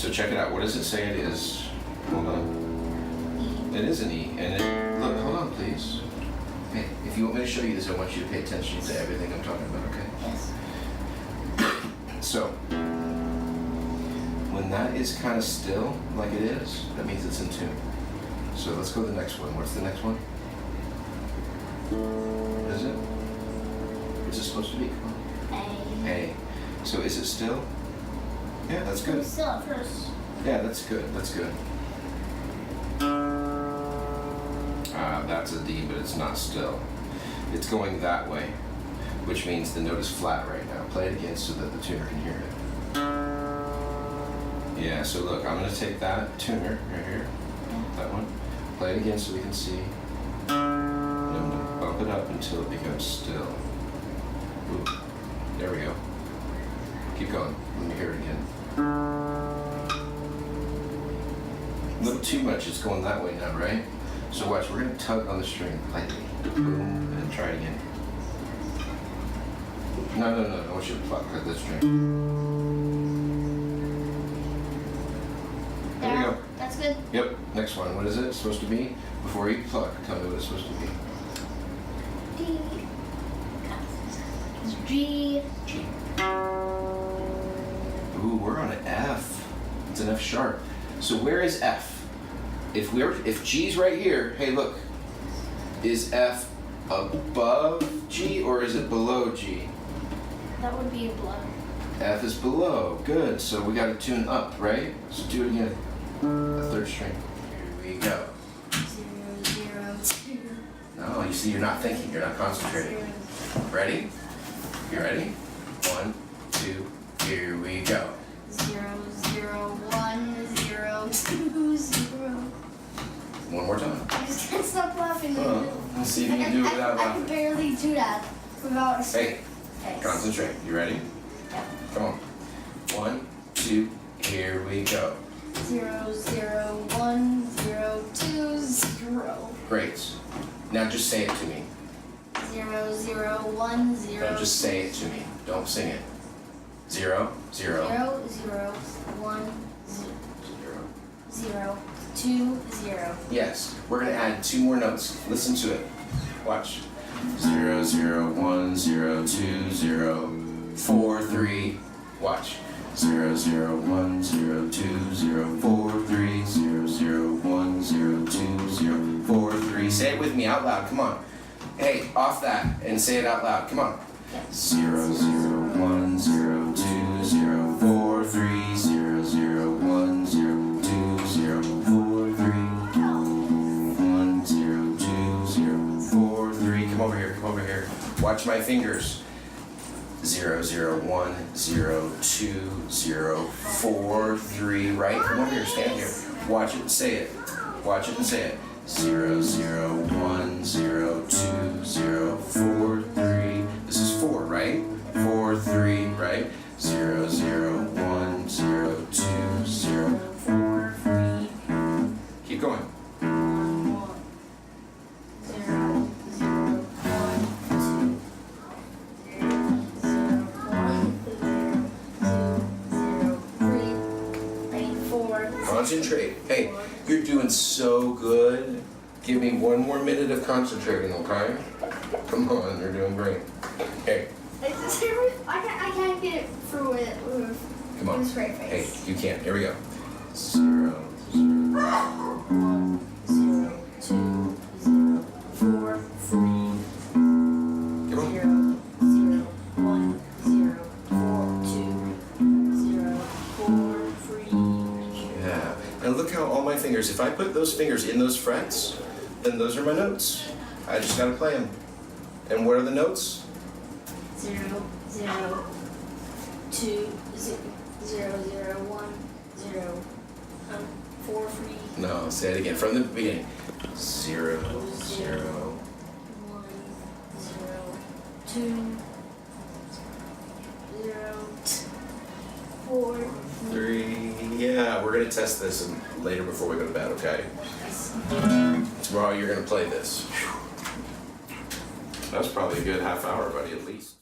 So check it out. What does it say it is? Hold on. It is an E. And it, look, hold on, please. Hey, if you want me to show you this, I want you to pay attention to everything I'm talking about, okay? Yes. So, when that is kind of still, like it is, that means it's in tune. So let's go to the next one. What's the next one? What is it? What's it supposed to be? Come on. A. So is it still? Yeah, that's good. It's still at first. Yeah, that's good. That's good. That's a D, but it's not still. It's going that way, which means the note is flat right now. Play it again so that the tuner can hear it. Yeah, so look, I'm going to take that tuner right here, that one, play it again so we can see. And I'm going to bump it up until it becomes still. Ooh, there we go. Keep going. Let me hear it again. A little too much, it's going that way now, right? So watch, we're going to tug on the string lightly. Boom, and try it again. No, I want you to pluck at the string. There we go. That's good. Yep, next one. What is it supposed to be? Before you pluck, tell me what it's supposed to be. D. G. G. Ooh, we're on an F. It's an F sharp. So where is F? If G's right here, hey look, is F above G or is it below G? That would be below. F is below. Good. So we got to tune up, right? So do it again. The third string. Here we go. 0, 0, 2. No, you see, you're not thinking. You're not concentrating. Ready? You ready? 1, 2. Here we go. 0, 0, 1, 0, 2, 0. One more time. I just can't stop laughing. Let's see if you can do it without I laughing. can barely do that without a Hey, concentrate. You ready? Yep. Come on. 1, 2. Here we go. 0, 0, 1, 0, 2, 0. Great. Now just say it to me. 0, 0, 1, 0. No, just say it to me. Don't sing it. 0, 0. 0, 0, 1, 0, 0, 2, 0. Yes. We're going to add 2 more notes. Listen to it. Watch. 0, 0, 1, 0, 2, 0, 4, 3. Watch. 0, 0, 1, 0, 2, 0, 4, 3, 0, 0, 1, 0, 2, 0, 4, 3. Say it with me out loud. Come on. Hey, off that and say it out loud. Come on. 0, 0, 1, 0, 2, 0, 4, 3, 0, 0, 1, 0, 2, 0, 4, 3, 1, 0, 2, 0, 4, 3. Come over here, come over here. Watch my fingers. 0, 0, 1, 0, 2, 0, 4, 3, right? Come over here, stand here. Watch it and say it. Watch it and say it. 0, 0, 1, 0, 2, 0, 4, 3. This is 4, right? 4, 3, right? 0, 0, 1, 0, 2, 0, 4, 3. Keep going. 1, 0, 0, 1, 2, 0, 1, 0, 2, 0, 3, 4. Concentrate. Hey, you're doing so good. Give me 1 more minute of concentrating, okay? Come on, you're doing great. Hey. I can't get it through it. Come on. With a straight Hey, face. you can. Here we go. 0, 0. 1, 0, 2, 0, 4, 3. Come on. 0, 0, 1, 0, 4, 2, 0, 4, 3. Yeah. And look how all my fingers, if I put those fingers in those frets, then those are my notes. I just gotta play them. And what are the notes? 0, 0, 2, 0, 0, 1, 0, 4, 3. No, say it again from the beginning. 0, 0. 1, 0, 2, 0, 4, 3. Yeah, we're gonna test this later before we go to bed, okay? Tomorrow you're gonna play this. That's probably a good half hour, buddy, at least.